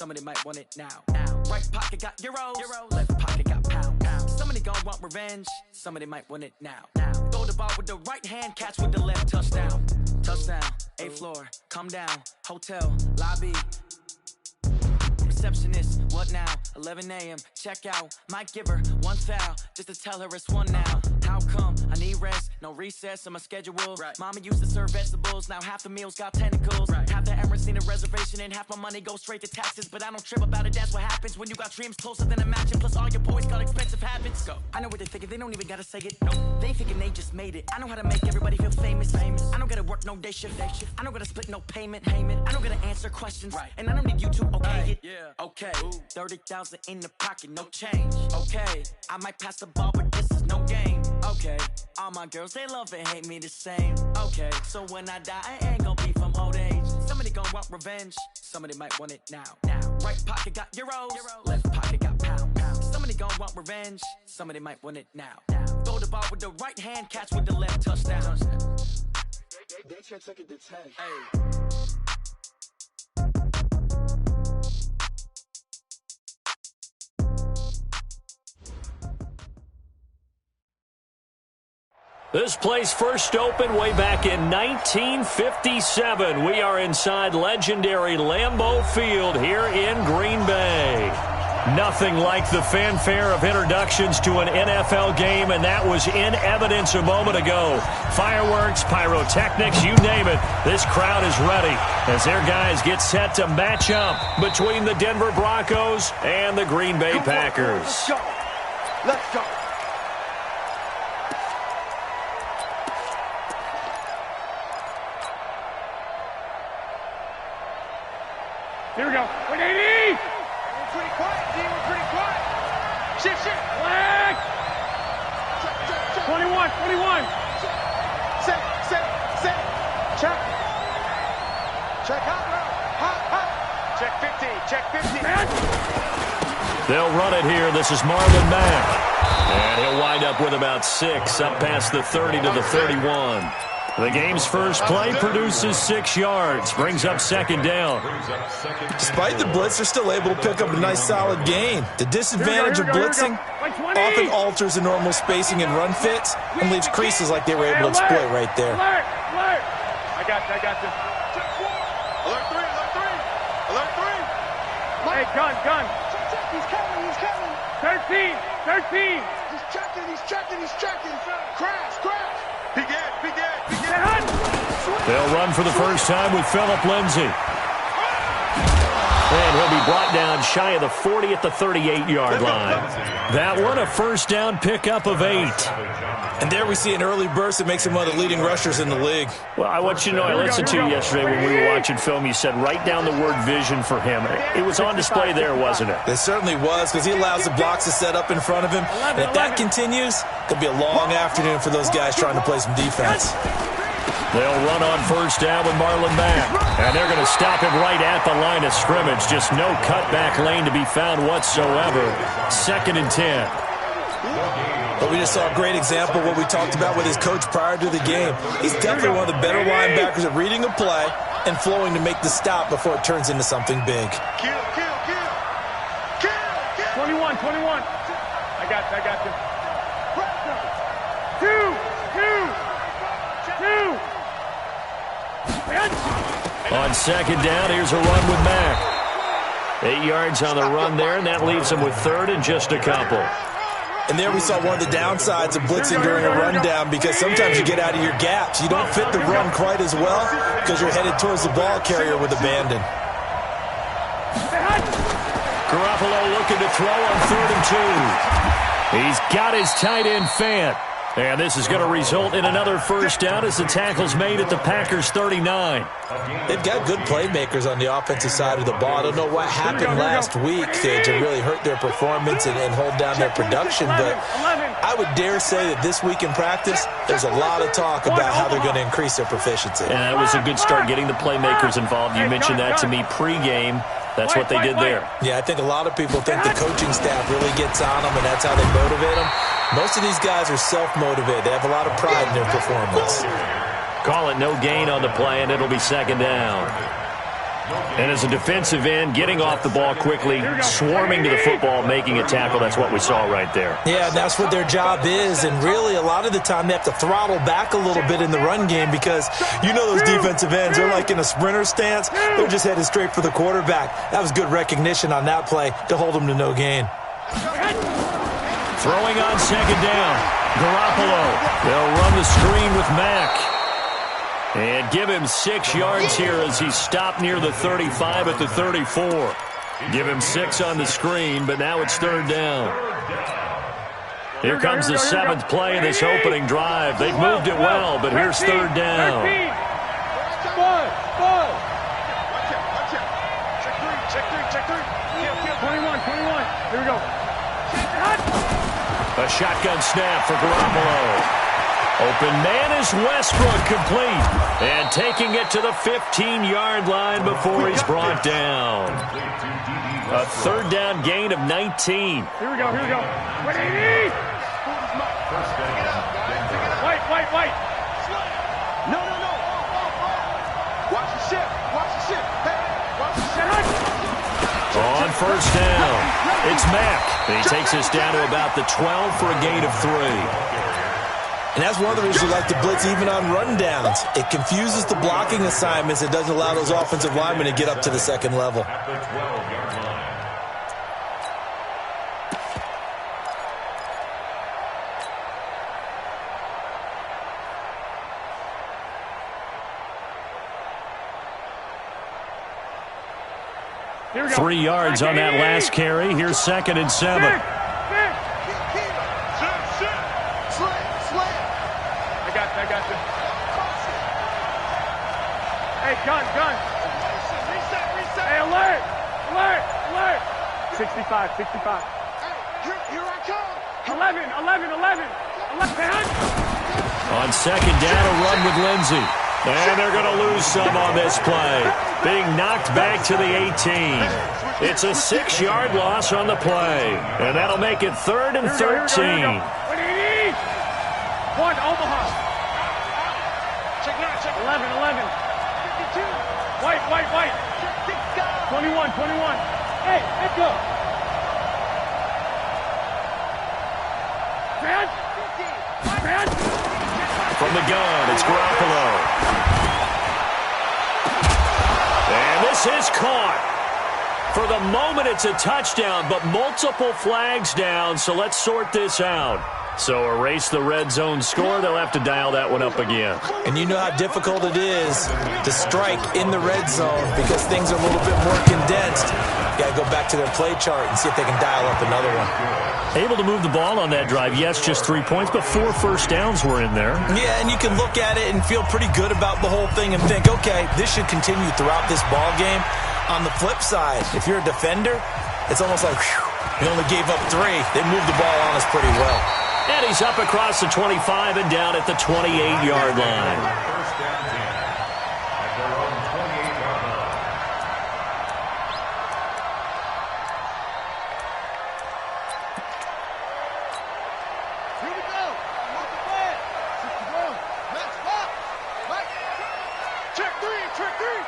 Somebody might want it now. Right pocket got euros. Left pocket got pounds. Somebody gon' want revenge. Somebody might want it now. Throw the ball with the right hand, catch with the left. Touchdown. Touchdown. 8th floor. Come down. Hotel. Lobby. Receptionist, what now? 11 a.m. Check out. Might give her one foul just to tell her it's one now. How come? I need rest, no recess in my schedule. Right. Mama used to serve vegetables, now half the meals got tentacles. Right. Half the Emirates need a reservation and half my money goes straight to taxes. But I don't trip about it, that's what happens when you got dreams closer than a mansion. Plus all your boys got expensive habits. Go. I know what they're thinking, they don't even gotta say it. No, they thinking they just made it. I know how to make everybody feel famous. I don't gotta work no day shift. I don't gotta split no payment. I don't gotta answer questions. Right. And I don't need you to okay it. Yeah. Okay, 30,000 in the pocket, no change. Okay, I might pass the ball, but this is no game. Okay, all my girls, they love and hate me the same. Okay, so when I die, I ain't gonna be from old age. Somebody gon' want revenge, somebody might want it now. Right pocket got euros, left pocket got pounds. Somebody gon' want revenge, somebody might want it now. Throw the ball with the right hand, catch with the left. Touchdown. They should take it to 10. Hey. This place first opened way back in 1957. We are inside legendary Lambeau Field here in Green Bay. Nothing like the fanfare of introductions to an NFL game, and that was in evidence a moment ago. Fireworks, pyrotechnics, you name it. This crowd is ready as their guys get set to match up between the Denver Broncos and the Green Bay Packers. Let's go. Let's go. Here we go. 180! We're pretty quiet, D. We're pretty quiet. Shift. Flag! 21. Set. Check. Check hot, bro. Hot. Check 50. They'll run it here. This is Marlon Mack. And he'll wind up with about 6 up past the 30 to the 31. The game's first play produces 6 yards, brings up second down. Despite the blitz, they're still able to pick up a nice solid gain. The disadvantage of blitzing often alters the normal spacing and run fits and leaves creases like they were able to exploit right there. Alert! I got you. Alert 3. Hey, gun. He's coming. 13. He's checking. Crash. Begin. They'll run for the first time with Phillip Lindsay. And he'll be brought down shy of the 40 at the 38-yard line. That one, a first down pickup of 8. And there we see an early burst that makes him one of the leading rushers in the league. Well, I want you to know, I listened to you yesterday when we were watching film. You said write down the word vision for him. It was on display there, wasn't it? It certainly was, because he allows the blocks to set up in front of him. And if that continues, it could be a long afternoon for those guys trying to play some defense. They'll run on first down with Marlon Mack. And they're going to stop him right at the line of scrimmage. Just no cutback lane to be found whatsoever. 2nd and 10. But we just saw a great example of what we talked about with his coach prior to the game. He's definitely one of the better linebackers at reading a play and flowing to make the stop before it turns into something big. Kill. 21. I got you. 2. On second down, here's a run with Mack. 8 yards on the run there, and that leaves him with 3rd and just a couple. And there we saw one of the downsides of blitzing during a rundown, because sometimes you get out of your gaps. You don't fit the run quite as well because you're headed towards the ball carrier with abandon. Garoppolo looking to throw on 3rd and 2. He's got his tight end Fant. And this is going to result in another first down as the tackle's made at the Packers' 39. They've got good playmakers on the offensive side of the ball. I don't know what happened last week to really hurt their performance and hold down their production, but I would dare say that this week in practice, there's a lot of talk about how they're going to increase their proficiency. And that was a good start, getting the playmakers involved. You mentioned that to me pregame. That's what they did there. Yeah, I think a lot of people think the coaching staff really gets on them, and that's how they motivate them. Most of these guys are self-motivated. They have a lot of pride in their performance. Call it no gain on the play, and it'll be second down. And as a defensive end, getting off the ball quickly, swarming to the football, making a tackle, that's what we saw right there. Yeah, that's what their job is, and really a lot of the time they have to throttle back a little bit in the run game because you know those defensive ends are like in a sprinter stance. They're just headed straight for the quarterback. That was good recognition on that play to hold them to no gain. Throwing on second down, Garoppolo. They'll run the screen with Mack. And give him 6 yards here as he stopped near the 35 at the 34. Give him 6 on the screen, but now it's third down. Here comes the 7th play of this opening drive. They've moved it well, but here's third down. Check 21. Here we go. A shotgun snap for Garoppolo. Open man is Westbrook, complete. And taking it to the 15-yard line before he's brought down. A third down gain of 19. Here we go. 180. White. No. Watch the ship. Hey, watch the ship. On first down, it's Mack. And he takes us down to about the 12 for a gain of 3. And that's one of the reasons we like to blitz even on run downs. It confuses the blocking assignments. It doesn't allow those offensive linemen to get up to the second level. Here we go. 3 yards on that last carry. Here's 2nd and 7. I got you. Hey, gun. Reset. Hey, alert. 65. Here I come. 11. On second down, a run with Lindsey. And they're going to lose some on this play. Being knocked back to the 18. It's a 6-yard loss on the play. And that'll make it 3rd and 13. 1, Omaha. Check 11. 52. White. 21. Hey, let's go. Grant. From the gun, it's Garoppolo. And this is caught. For the moment, it's a touchdown, but multiple flags down, so let's sort this out. So erase the red zone score. They'll have to dial that one up again. And you know how difficult it is to strike in the red zone because things are a little bit more condensed. You got to go back to their play chart and see if they can dial up another one. Able to move the ball on that drive. Yes, just 3 points, but 4 first downs were in there. Yeah, and you can look at it and feel pretty good about the whole thing and think, okay, this should continue throughout this ball game. On the flip side, if you're a defender, it's almost like, whew, we only gave up 3. They moved the ball on us pretty well. And he's up across the 25 and down at the 28-yard line.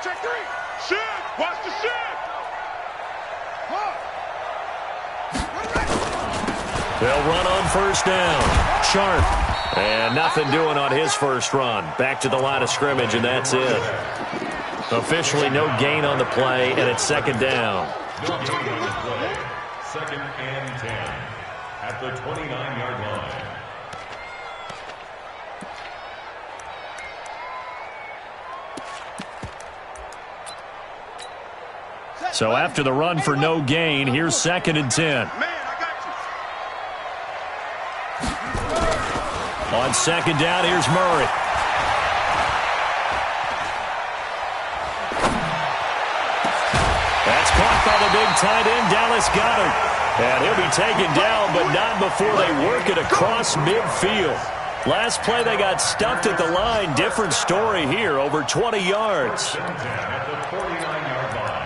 Check 3. Shit. Watch the shit. They'll run on first down. Sharp. And nothing doing on his first run. Back to the line of scrimmage, and that's it. Officially no gain on the play, and it's second down. 2nd and 10 at the 29-yard line. So after the run for no gain, here's 2nd and 10. On second down, here's Murray. That's caught by the big tight end, Dallas Goedert. And he'll be taken down, but not before they work it across midfield. Last play, they got stuffed at the line. Different story here, over 20 yards. At the 49-yard line.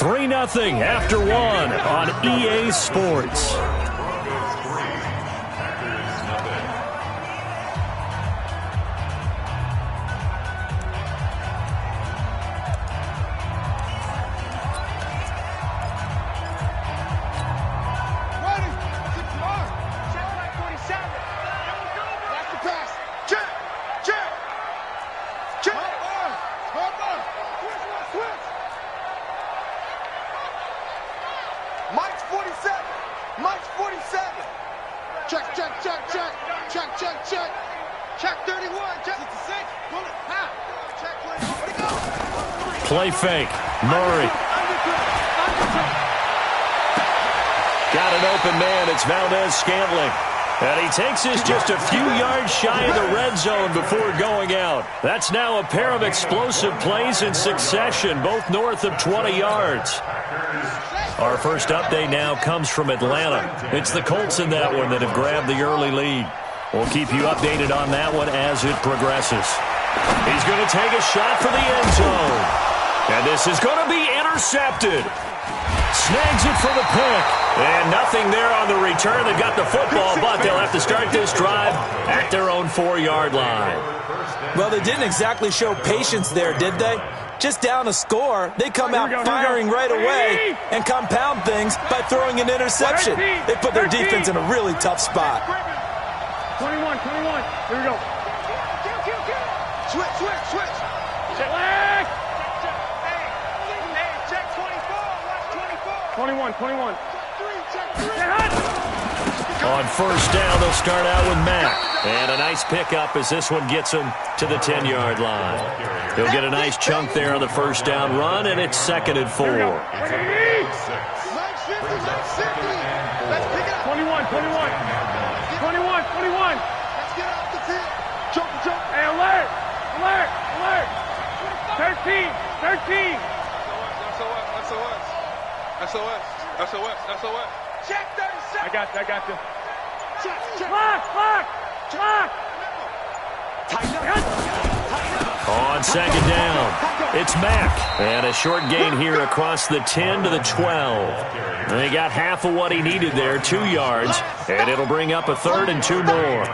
3-0 after one on EA Sports. Mike's 47. Mike's 47. Check, check, check, check. Check, check, check. Check 31. Check 66. Pull it. Half. Check 21. Where'd it go? Play fake. Murray. Got an open man. It's Valdez-Scantling. And he takes us just a few yards shy of the red zone before going out. That's now a pair of explosive plays in succession, both north of 20 yards. Our first update now comes from Atlanta. It's the Colts in that one that have grabbed the early lead. We'll keep you updated on that one as it progresses. He's going to take a shot for the end zone. And this is going to be intercepted. Snags it for the pick. And nothing there on the return. They've got the football, but they'll have to start this drive at their own 4-yard line. Well, they didn't exactly show patience there, did they? Just down a score, they come out firing right away and compound things by throwing an interception. They put their defense in a really tough spot. 21. Here we go. Switch, switch, switch. Check. Hey, check 24. Watch 24. 21. On first down, they'll start out with Mack. And a nice pickup as this one gets him to the 10-yard line. He'll get a nice chunk there on the first down run, and it's 2nd and 4. 21. 21. Let's get off the field. Jump. Hey, alert. 13. SOS. Check 37. I got you. Check. Lock. Tighten up. On 2nd down, it's Mack. And a short gain here across the 10 to the 12. And he got half of what he needed there, 2 yards. And it'll bring up a 3rd and 2 more.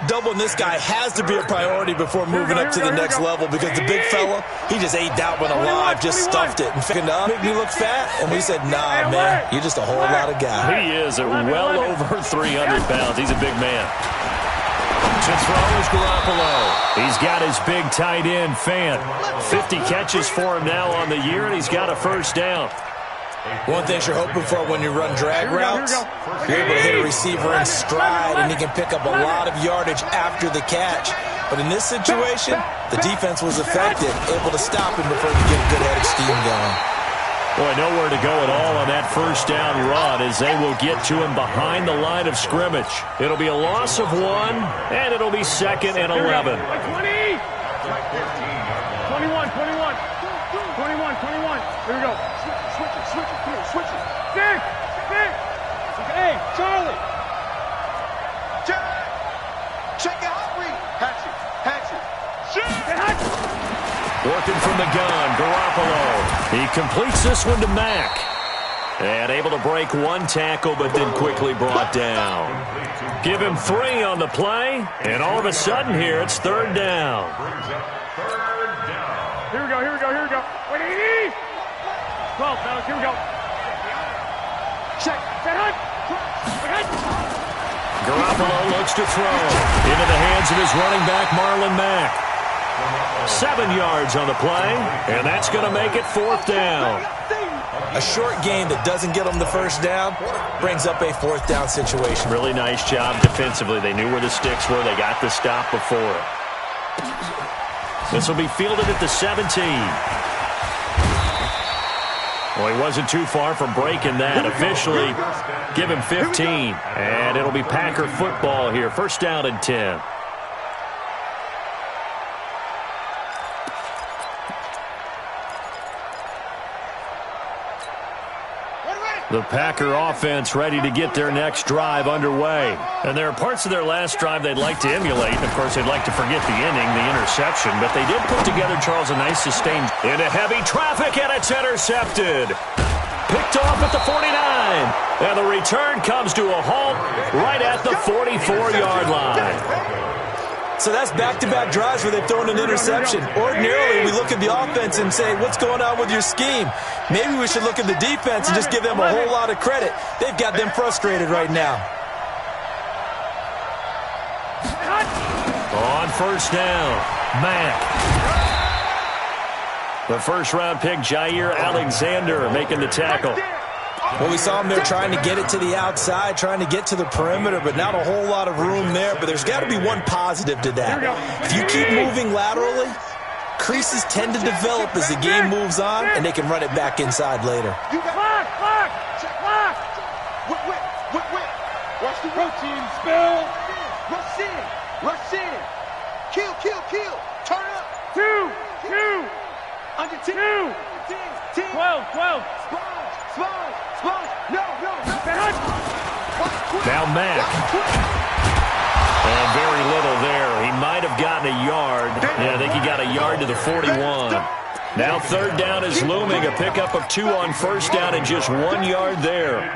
Doubling this guy has to be a priority before moving up to the next level because the big fella, he just ate that one alive, just stuffed it. And fucking up, make me look fat. And we said, nah, man, you're just a whole lot of guy. He is at well over 300 pounds. He's a big man. To throw is Garoppolo. He's got his big tight end, Fant. 50 catches for him now on the year, and he's got a first down. One thing you're hoping for when you run drag routes, you're able to hit a receiver in stride, and he can pick up a lot of yardage after the catch. But in this situation, the defense was effective, able to stop him before he could get a good head of steam going. Boy, nowhere to go at all on that first down run as they will get to him behind the line of scrimmage. It'll be a loss of 1, and it'll be 2nd and 11. 21. 21. Here we go. Switch it. Stick. Hey, Charlie. Check it out, Reed. Hatchet. Working from the gun, Garoppolo. He completes this one to Mack. And able to break 1 tackle, but then quickly brought down. Give him 3 on the play, and all of a sudden here, it's 3rd down. Here we go. 12, fellas, here we go. Check. Garoppolo looks to throw. Into the hands of his running back, Marlon Mack. 7 yards on the play, and that's going to make it 4th down. A short gain that doesn't get them the first down brings up a 4th down situation. Really nice job defensively. They knew where the sticks were. They got the stop before it. This will be fielded at the 17. Well, he wasn't too far from breaking that. Officially, give him 15. And it'll be Packer football here. 1st down and 10. The Packer offense ready to get their next drive underway. And there are parts of their last drive they'd like to emulate. Of course, they'd like to forget the inning, the interception. But they did put together, Charles, a nice sustained into heavy traffic, and it's intercepted. Picked off at the 49. And the return comes to a halt right at the 44-yard line. So that's back-to-back drives where they've thrown an interception. Ordinarily, we look at the offense and say, what's going on with your scheme? Maybe we should look at the defense and just give them a whole lot of credit. They've got them frustrated right now. On first down, Mack. The first-round pick, Jair Alexander, making the tackle. Well, we saw him there trying to get it to the outside, trying to get to the perimeter, but not a whole lot of room there. But there's got to be one positive to that. If you keep moving laterally, creases tend to develop as the game moves on, and they can run it back inside later. Watch the routine, spell. Rush in, rush in. Kill, kill, kill. Turn up. 2. Under 10. 10. 12. Sponge. No. Now Mack. And very little there. He might have gotten a yard. Yeah, I think he got a yard to the 41. Now third down is looming. A pickup of 2 on first down and just 1 yard there.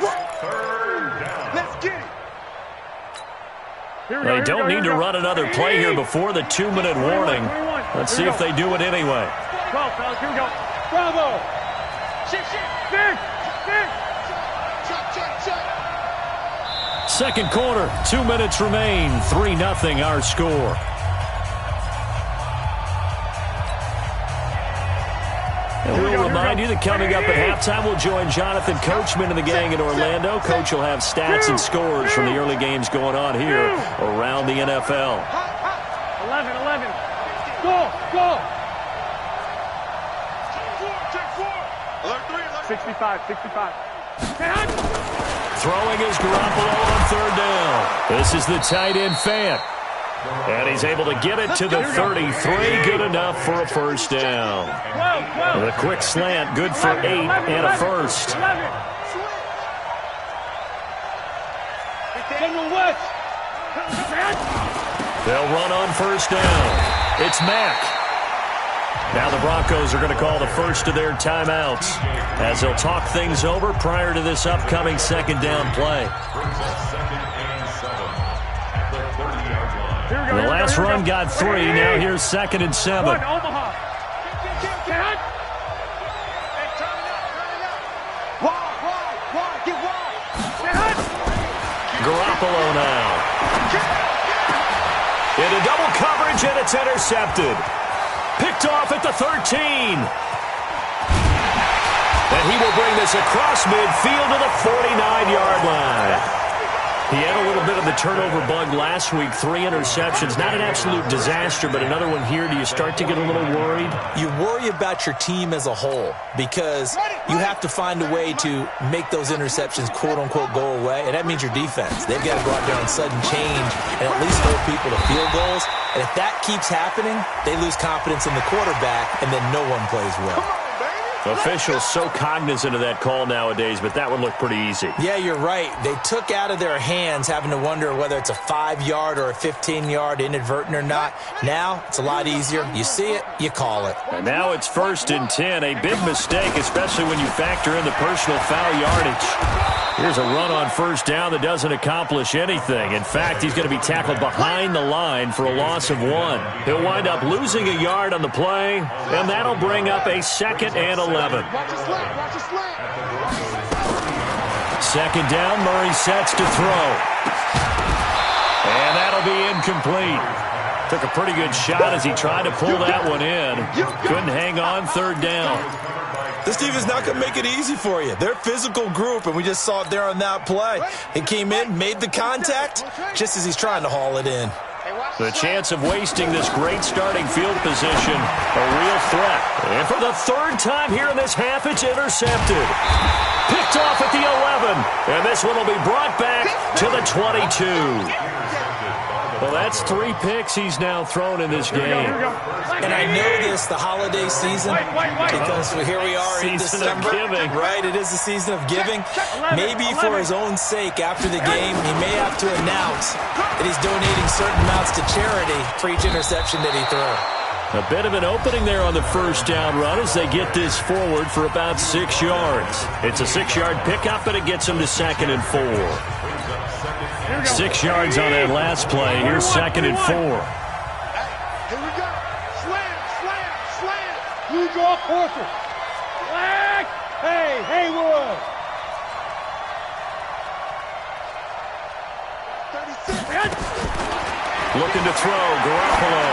Let's get it. They don't need to run another play here before the 2-minute warning. Let's see if they do it anyway. 12, fellas, here we go. Bravo. Shit. Second quarter, 2 minutes remain. 3-0 our score. And we'll remind you that coming up at halftime, we'll join Jonathan Coachman and the gang in Orlando. Coach will have stats and scores from the early games going on here around the NFL. 11. Go. 65. Throwing is Garoppolo on third down. This is the tight end Fant. And he's able to get it to the 33. Good enough for a first down. The quick slant, good for 8 and a first. They'll run on first down. It's Mack. Now the Broncos are going to call the first of their timeouts as they'll talk things over prior to this upcoming second down play. The last run got 3. Now here's 2nd and 7. Garoppolo now. Into double coverage, and it's intercepted. Picked off at the 13. And he will bring this across midfield to the 49-yard line. He had a little bit of the turnover bug last week, 3 interceptions. Not an absolute disaster, but another one here. Do you start to get a little worried? You worry about your team as a whole because you have to find a way to make those interceptions, quote-unquote, go away, and that means your defense. They've got to go out there on sudden change and at least hold people to field goals. And if that keeps happening, they lose confidence in the quarterback, and then no one plays well. Officials so cognizant of that call nowadays, but that one looked pretty easy. Yeah, you're right. They took out of their hands having to wonder whether it's a 5-yard or a 15-yard inadvertent or not. Now, it's a lot easier. You see it, you call it. And now it's 1st and 10. A big mistake, especially when you factor in the personal foul yardage. Here's a run on first down that doesn't accomplish anything. In fact, he's going to be tackled behind the line for a loss of 1. He'll wind up losing a yard on the play, and that'll bring up a 2nd and 11. Second down, Murray sets to throw. And that'll be incomplete. Took a pretty good shot as he tried to pull that one in. Couldn't hang on third down. This team is not going to make it easy for you. They're a physical group, and we just saw it there on that play. He came in, made the contact, just as he's trying to haul it in. The chance of wasting this great starting field position, a real threat. And for the 3rd time here in this half, it's intercepted. Picked off at the 11, and this one will be brought back to the 22. Well, that's 3 picks he's now thrown in this game. And I know this, the holiday season, because here we are in December. Right, it is the season of giving. Maybe for his own sake, after the game, he may have to announce that he's donating certain amounts to charity for each interception that he throws. A bit of an opening there on the first down run as they get this forward for about 6 yards. It's a 6-yard pickup, and it gets them to 2nd and 4. 6 yards on that last play. Here's 2nd and 4. Here we go. Slam. You draw closer. Flag. Hey, Haywood. 36. Looking to throw, Garoppolo.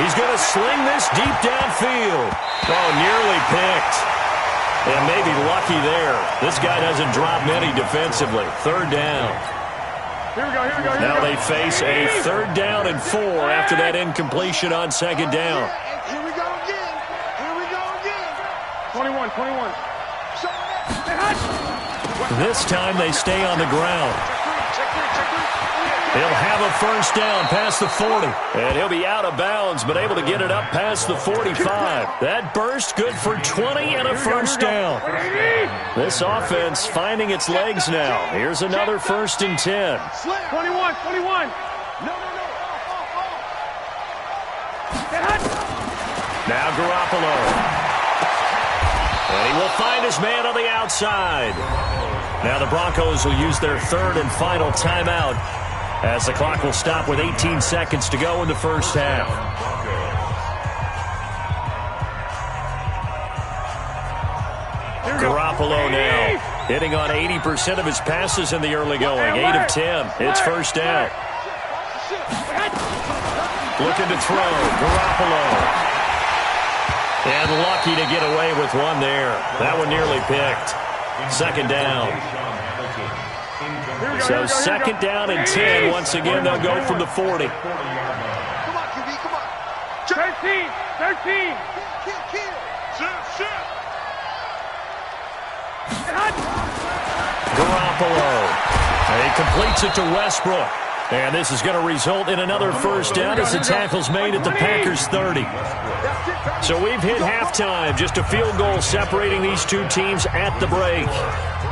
He's going to sling this deep downfield. Oh, nearly picked. And maybe lucky there. This guy doesn't drop many defensively. 3rd down. Here we go. Now they face a 3rd down and 4 after that incompletion on 2nd down. Here we go again. 21. This time they stay on the ground. He'll have a 1st down past the 40. And he'll be out of bounds, but able to get it up past the 45. That burst good for 20 and a 1st down. This offense finding its legs now. Here's another 1st and 10. 21. Now Garoppolo. And he will find his man on the outside. Now the Broncos will use their 3rd and final timeout as the clock will stop with 18 seconds to go in the first half. Garoppolo now hitting on 80% of his passes in the early going. 8 of 10. It's 1st down. Looking to throw. Garoppolo. And lucky to get away with one there. That one nearly picked. 2nd down. So 2nd down and 10. Once again, they'll go from the 40. Come on, QB, come on. 13. Garoppolo. And he completes it to Westbrook. And this is going to result in another 1st down as the tackle's made at the Packers' 30. So we've hit halftime. Just a field goal separating these two teams at the break.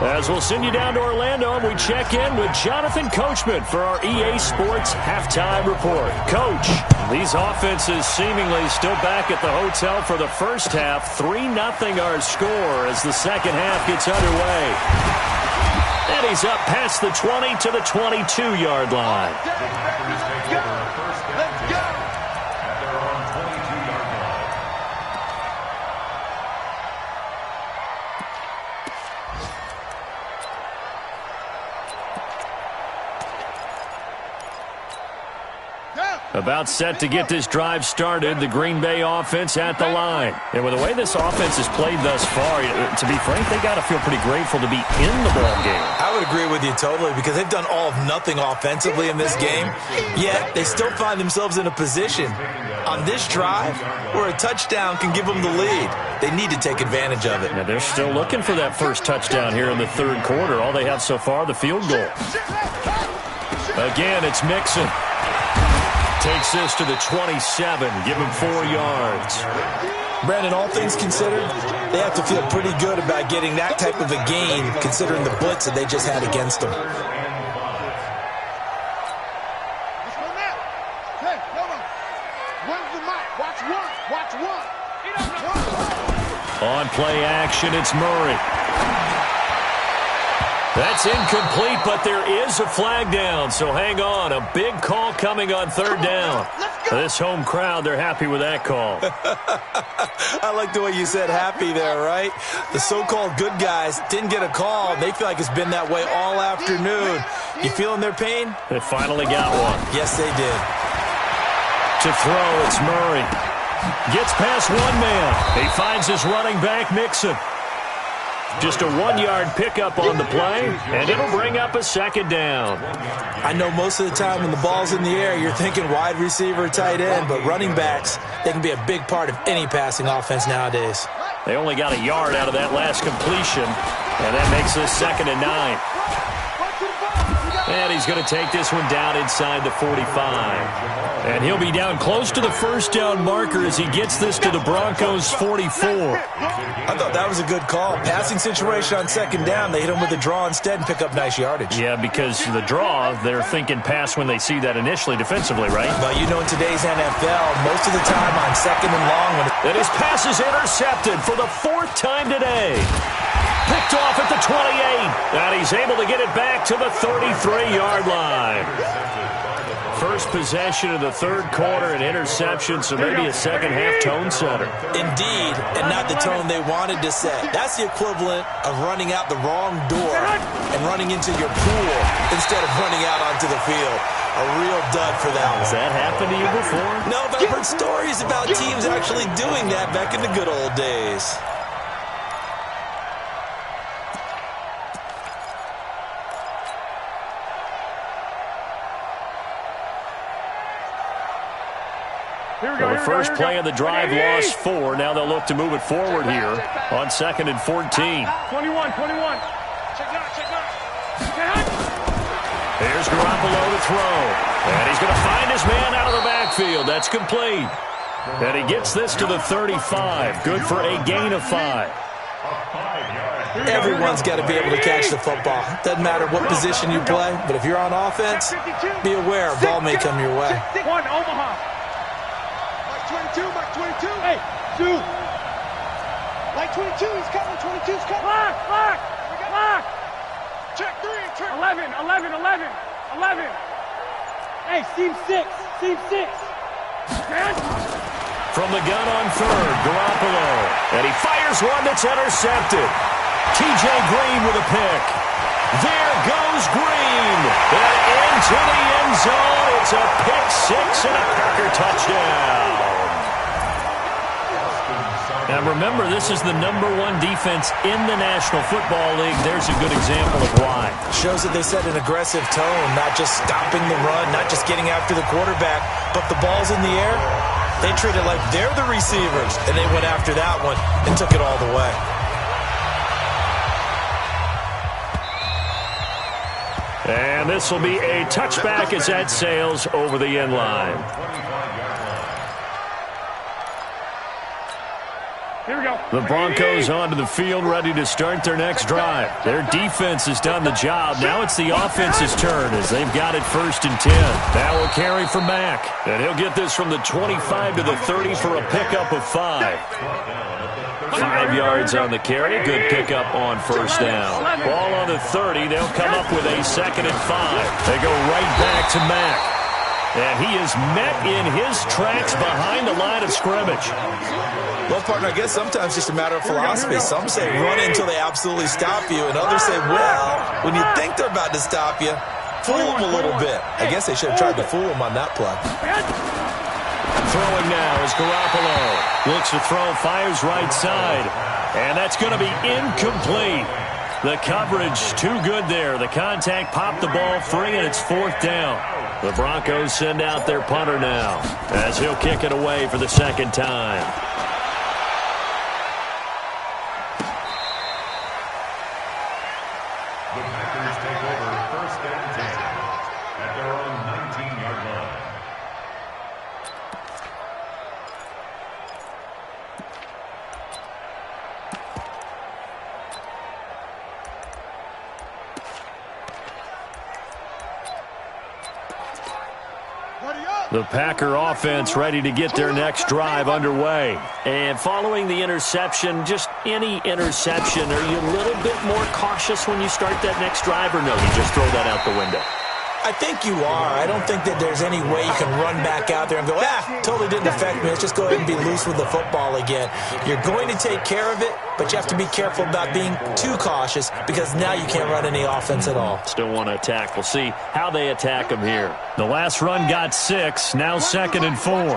As we'll send you down to Orlando, and we check in with Jonathan Coachman for our EA Sports Halftime Report. Coach, these offenses seemingly still back at the hotel for the first half. 3-0 our score as the second half gets underway. And he's up past the 20 to the 22-yard line. Let's go. About set to get this drive started, the Green Bay offense at the line. And with the way this offense has played thus far, to be frank, they got to feel pretty grateful to be in the ball game. I would agree with you totally because they've done all of nothing offensively in this game, yet they still find themselves in a position on this drive where a touchdown can give them the lead. They need to take advantage of it. And they're still looking for that first touchdown here in the 3rd quarter. All they have so far, the field goal. Again, it's Mixon. Takes this to the 27, give him 4 yards. Brandon, all things considered, they have to feel pretty good about getting that type of a gain considering the blitz that they just had against them. Let's go now. Hey, hold on. Where's the mic? Watch one. On play action, it's Murray. That's incomplete, but there is a flag down, so hang on. A big call coming on 3rd down. This home crowd, they're happy with that call. I like the way you said happy there, right? The so-called good guys didn't get a call. They feel like it's been that way all afternoon. You feeling their pain? They finally got one. Yes, they did. To throw, it's Murray. Gets past one man. He finds his running back, Mixon. Just a 1-yard pickup on the play, and it'll bring up a 2nd down. I know most of the time when the ball's in the air, you're thinking wide receiver, tight end, but running backs, they can be a big part of any passing offense nowadays. They only got a yard out of that last completion, and that makes this 2nd and 9. And he's going to take this one down inside the 45. And he'll be down close to the first down marker as he gets this to the Broncos' 44. I thought that was a good call. Passing situation on second down. They hit him with a draw instead and pick up nice yardage. Yeah, because the draw, they're thinking pass when they see that initially defensively, right? But you know in today's NFL, most of the time on second and long. And his pass is intercepted for the 4th time today. Picked off at the 28. And he's able to get it back to the 33-yard line. First possession of the third quarter, an interception, so maybe a second-half tone setter. Indeed, and not the tone they wanted to set. That's the equivalent of running out the wrong door and running into your pool instead of running out onto the field. A real dud for that one. Has that happened to you before? No, but I've heard stories about teams actually doing that back in the good old days. Well, the first play of the drive lost 4. Now they'll look to move it forward here on 2nd and 14. 21. Check out. Here's Garoppolo to throw. And he's going to find his man out of the backfield. That's complete. And he gets this to the 35. Good for a gain of 5. Everyone's got to be able to catch the football. Doesn't matter what position you play, but if you're on offense, be aware a ball may come your way. 1, Omaha. 22, Mike 22. Hey, 2. Mike 22, he's coming. 22's coming. Lock. Check 3. 11. Hey, seam 6. From the gun on 3rd, Garoppolo. And he fires one that's intercepted. T.J. Green with a pick. There goes Green. And into the end zone. It's a pick 6 and a Packer touchdown. Now remember, this is the #1 defense in the National Football League. There's a good example of why. Shows that they set an aggressive tone, not just stopping the run, not just getting after the quarterback, but the ball's in the air. They treat it like they're the receivers, and they went after that one and took it all the way. And this will be a touchback as that sails over the end line. Here we go. The Broncos onto the field, ready to start their next drive. Their defense has done the job. Now it's the offense's turn as they've got it 1st and 10. Now we'll carry from Mack. And he'll get this from the 25 to the 30 for a pickup of 5. 5 yards on the carry. Good pickup on 1st down. Ball on the 30. They'll come up with a 2nd and 5. They go right back to Mack. And he is met in his tracks behind the line of scrimmage. Well, partner, I guess sometimes it's just a matter of philosophy. Some say run until they absolutely stop you, and others say, well, when you think they're about to stop you, fool them a little bit. I guess they should have tried to fool them on that play. Throwing now is Garoppolo. Looks to throw, fires right side. And that's going to be incomplete. The coverage too good there. The contact popped the ball free, and it's 4th down. The Broncos send out their punter now as he'll kick it away for the 2nd time. The Packers take over 1st and 10 at their own 19-yard line. The Packer offense ready to get their next drive underway. And following the interception, just any interception, are you a little bit more cautious when you start that next drive, or no, you just throw that out the window? I think you are. I don't think that there's any way you can run back out there and go, totally didn't affect me. Let's just go ahead and be loose with the football again. You're going to take care of it, but you have to be careful about being too cautious because now you can't run any offense at all. Still want to attack. We'll see how they attack him here. The last run got 6, now 2nd and 4. Watch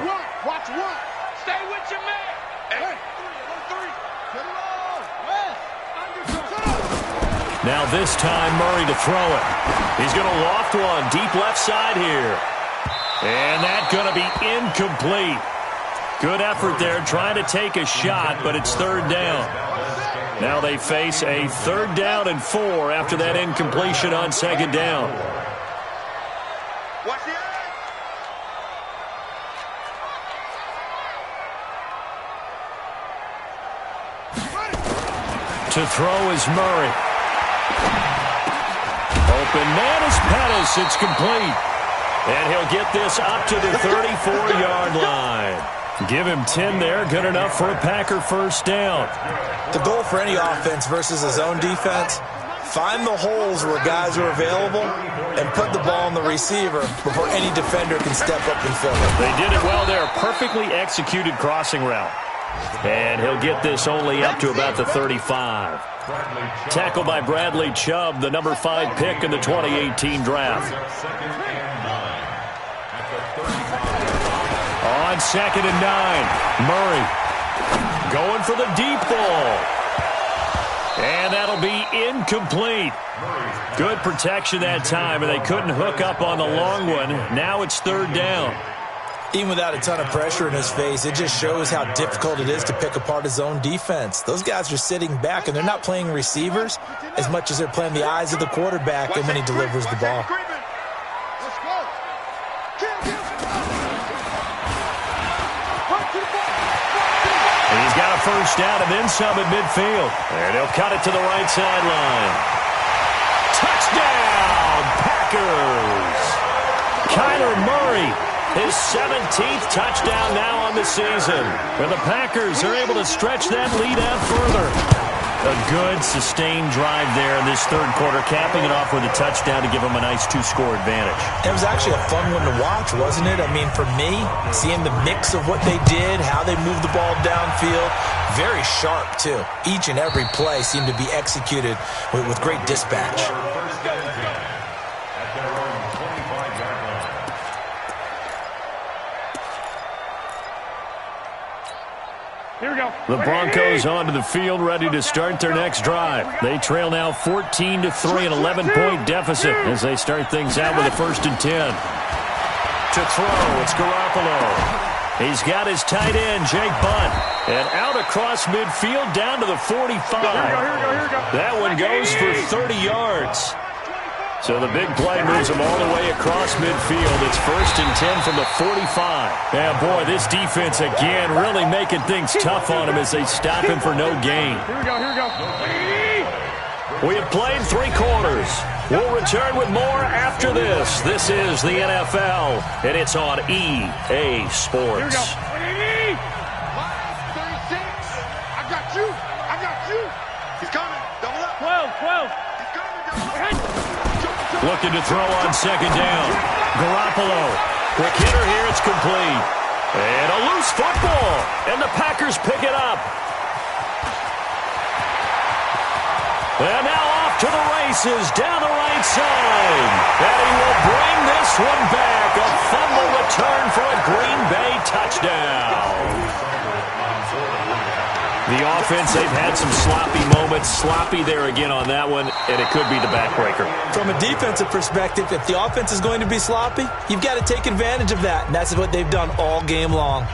one. Stay with your man. Hey. 3. Get it on. Now this time, Murray to throw it. He's going to loft one deep left side here. And that's going to be incomplete. Good effort there trying to take a shot, but it's 3rd down. Now they face a 3rd down and 4 after that incompletion on 2nd down. To throw is Murray. Open man is Pettis. It's complete. And he'll get this up to the 34-yard line. Give him 10 there. Good enough for a Packer first down. The goal for any offense versus a zone defense, find the holes where guys are available and put the ball on the receiver before any defender can step up and fill it. They did it well there. Perfectly executed crossing route. And he'll get this only up to about the 35. Tackled by Bradley Chubb, the number 5 pick in the 2018 draft. On 2nd and 9, Murray going for the deep ball. And that'll be incomplete. Good protection that time, and they couldn't hook up on the long one. Now it's 3rd down. Even without a ton of pressure in his face, it just shows how difficult it is to pick apart his own defense. Those guys are sitting back, and they're not playing receivers as much as they're playing the eyes of the quarterback and when he delivers the ball. And he's got a first down and then some at midfield. And he'll cut it to the right sideline. Touchdown, Packers! Kyler Murray, his 17th touchdown now on the season. And the Packers are able to stretch that lead out further. A good, sustained drive there in this 3rd quarter, capping it off with a touchdown to give them a nice 2-score advantage. It was actually a fun one to watch, wasn't it? I mean, for me, seeing the mix of what they did, how they moved the ball downfield, very sharp, too. Each and every play seemed to be executed with great dispatch. Here we go. The Broncos onto the field, ready to start their next drive. They trail now 14-3, an 11-point deficit as they start things out with a 1st and 10. To throw, it's Garoppolo. He's got his tight end, Jake Butt. And out across midfield, down to the 45. Here we go. That one goes for 30 yards. So the big play moves him all the way across midfield. It's 1st and 10 from the 45. Yeah, boy, this defense again really making things tough on him as they stop him for no gain. Here we go. We have played 3 quarters. We'll return with more after this. This is the NFL, and it's on EA Sports. Here we go. 36. I got you. He's coming. Double up. 12. He's coming. Double up. Looking to throw on 2nd down. Garoppolo. Quick hitter here. It's complete. And a loose football. And the Packers pick it up. And now off to the races down the right side. And he will bring this one back. A fumble return for a Green Bay touchdown. The offense, they've had some sloppy moments. Sloppy there again on that one, and it could be the backbreaker. From a defensive perspective, if the offense is going to be sloppy, you've got to take advantage of that, and that's what they've done all game long.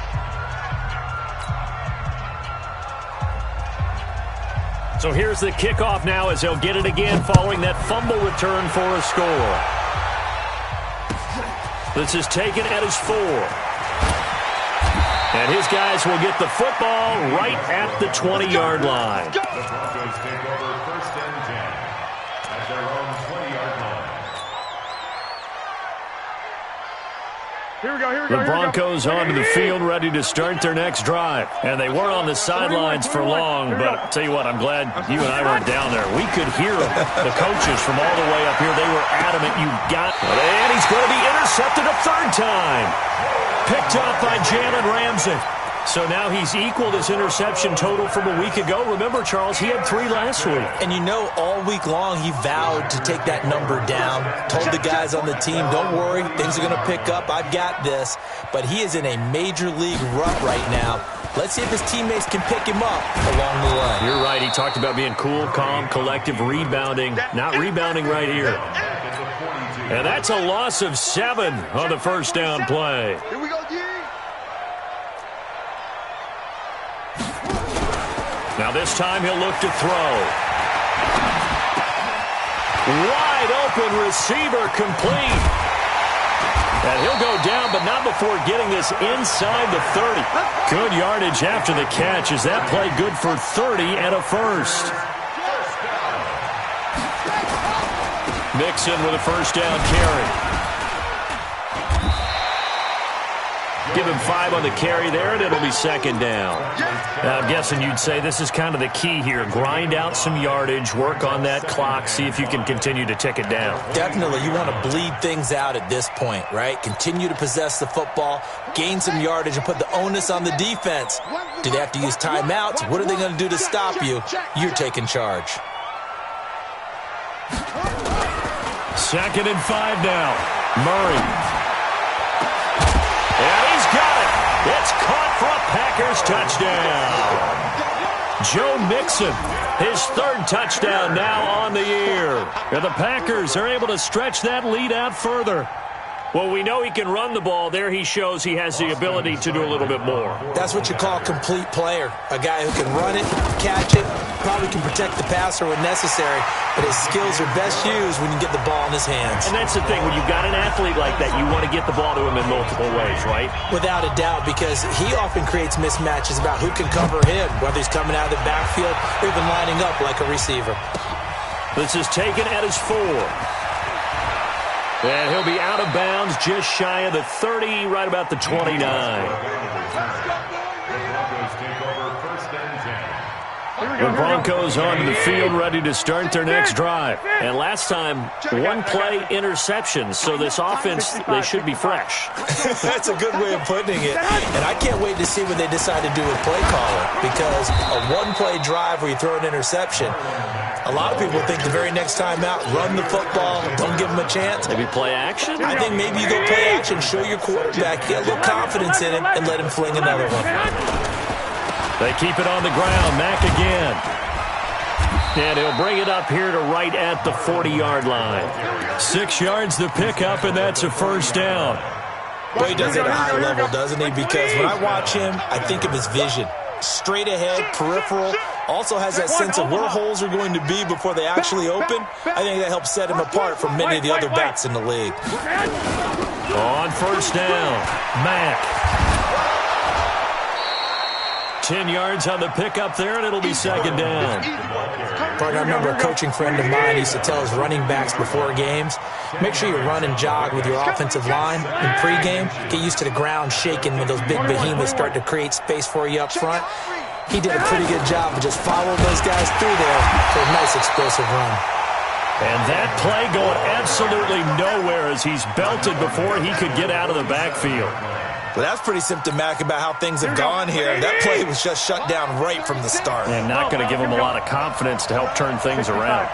So here's the kickoff now as they'll get it again following that fumble return for a score. This is taken at his 4. And his guys will get the football right at the 20-yard line. The Broncos take over 1st and 10 at their own 20-yard line. Here we go. The Broncos onto the field, ready to start their next drive. And they were on the sidelines for long, but I'll tell you what, I'm glad you and I weren't down there. We could hear them. The coaches from all the way up here, they were adamant. You got it. And he's going to be intercepted a 3rd time. Picked up by Jalen Ramsey. So now he's equaled his interception total from a week ago. Remember, Charles, he had 3 last week. And you know, all week long he vowed to take that number down. Told the guys on the team, don't worry, things are going to pick up. I've got this. But he is in a major league rut right now. Let's see if his teammates can pick him up along the way. You're right. He talked about being cool, calm, collective, rebounding. Not rebounding right here. And that's a loss of 7 on the 1st down play. Here we go, D. Now this time he'll look to throw. Wide open receiver complete. And he'll go down, but not before getting this inside the 30. Good yardage after the catch. Is that play good for 30 and a 1st? Mixon with a first down carry. Give him 5 on the carry there, and it'll be second down. Now, I'm guessing you'd say this is kind of the key here. Grind out some yardage, work on that clock, see if you can continue to tick it down. Definitely. You want to bleed things out at this point, right? Continue to possess the football, gain some yardage, and put the onus on the defense. Do they have to use timeouts? What are they going to do to stop you? You're taking charge. 2nd and 5 now. Murray. And he's got it. It's caught for a Packers touchdown. Joe Mixon, his 3rd touchdown now on the year. And the Packers are able to stretch that lead out further. Well, we know he can run the ball. There he shows he has the ability to do a little bit more. That's what you call a complete player. A guy who can run it, catch it, probably can protect the passer when necessary, but his skills are best used when you get the ball in his hands. And that's the thing. When you've got an athlete like that, you want to get the ball to him in multiple ways, right? Without a doubt, because he often creates mismatches about who can cover him, whether he's coming out of the backfield or even lining up like a receiver. This is taken at his 4. And he'll be out of bounds just shy of the 30, right about the 29. The Broncos onto the field, ready to start their next drive. And last time, 1-play interception, so this offense, they should be fresh. That's a good way of putting it. And I can't wait to see what they decide to do with play calling, because a 1-play drive where you throw an interception, a lot of people think the very next time out, run the football, don't give them a chance. Maybe play action? I think maybe you go play action, show your quarterback, get a little confidence in him, and let him fling another one. They keep it on the ground. Mack again. And he'll bring it up here to right at the 40-yard line. 6 yards the pickup, and that's a first down. Well, he does it at a high level, doesn't he? Because when I watch him, I think of his vision. Straight ahead, peripheral. Also has that sense of where holes are going to be before they actually open. I think that helps set him apart from many of the other backs in the league. On first down, Mack. 10 yards on the pickup there, and it'll be second down. Partner, I remember a coaching friend of mine used to tell his running backs before games, make sure you run and jog with your offensive line in pregame. Get used to the ground shaking when those big behemoths start to create space for you up front. He did a pretty good job of just following those guys through there for a nice explosive run. And that play going absolutely nowhere as he's belted before he could get out of the backfield. Well, that's pretty symptomatic about how things have gone here. That play was just shut down right from the start. And not going to give him a lot of confidence to help turn things around.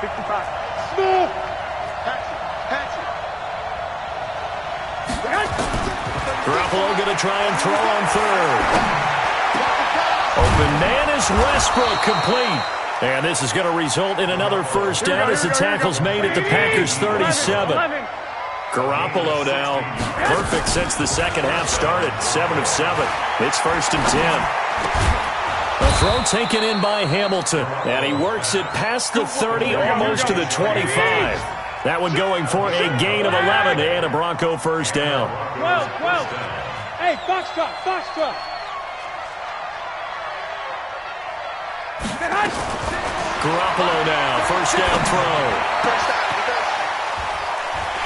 Garoppolo going to try and throw on 3rd. Open man is Westbrook, complete. And this is going to result in another first down as the tackle's made at the Packers' 37. Garoppolo now, perfect since the second half started, 7 of 7. It's 1st and 10. A throw taken in by Hamilton, and he works it past the 30, almost to the 25. That one going for a gain of 11 and a Bronco first down. 12. Hey, Foxtrot. Garoppolo now, first down throw.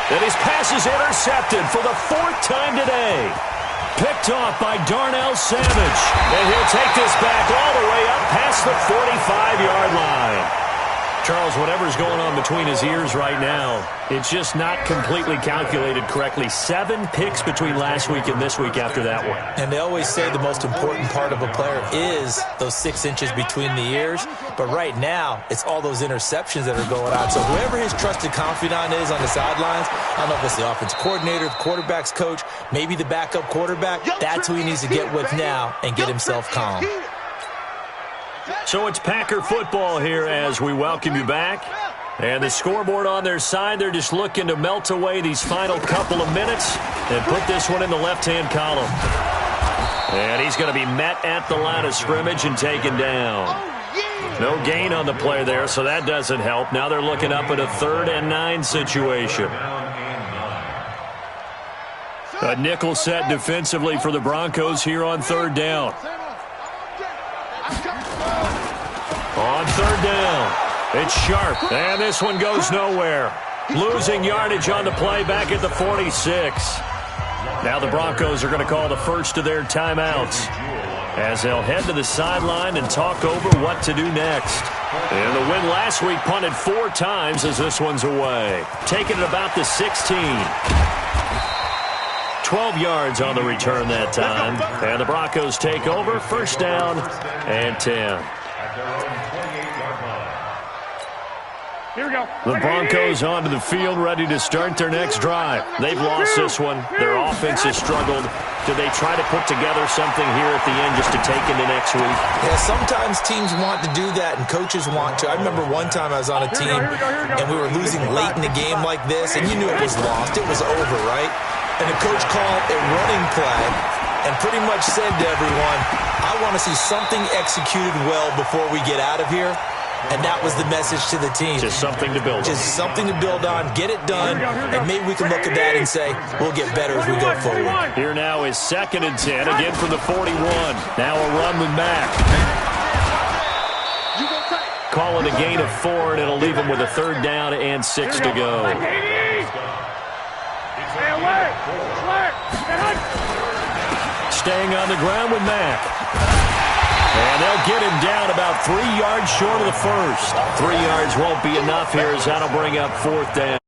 And his pass is intercepted for the 4th time today. Picked off by Darnell Savage. And he'll take this back all the way up past the 45-yard line. Charles, whatever's going on between his ears right now, it's just not completely calculated correctly. 7 picks between last week and this week after that one. And they always say the most important part of a player is those 6 inches between the ears. But right now, it's all those interceptions that are going on. So whoever his trusted confidant is on the sidelines, I don't know if it's the offense coordinator, the quarterback's coach, maybe the backup quarterback, that's who he needs to get with now and get himself calm. So it's Packer football here as we welcome you back. And the scoreboard on their side, they're just looking to melt away these final couple of minutes and put this one in the left-hand column. And he's going to be met at the line of scrimmage and taken down. No gain on the play there, so that doesn't help. Now they're looking up at a 3rd and 9 situation. A nickel set defensively for the Broncos here on 3rd down. On 3rd down, it's Sharp, and this one goes nowhere. Losing yardage on the play back at the 46. Now the Broncos are going to call the first of their timeouts as they'll head to the sideline and talk over what to do next. And the win last week punted 4 times as this one's away. Taking it about the 16. 12 yards on the return that time. And the Broncos take over, first down and 10. Here we go. The Broncos onto the field, ready to start their next drive. They've lost this one. Their offense has struggled. Do they try to put together something here at the end just to take into next week? Yeah, sometimes teams want to do that and coaches want to. I remember one time I was on a team and we were losing late in a game like this, and you knew it was lost. It was over, right? And the coach called a running play and pretty much said to everyone, I want to see something executed well before we get out of here. And that was the message to the team. Just something to build on. Just something to build on, get it done, and maybe we can look at that and say, we'll get better as we go forward. Here now is 2nd and 10, again from the 41. Now a run with Mack. Call it a gain of 4, and it'll leave him with a 3rd down and 6 to go. Staying on the ground with Mack. And they'll get him down about 3 yards short of the first. 3 yards won't be enough here as that'll bring up 4th down.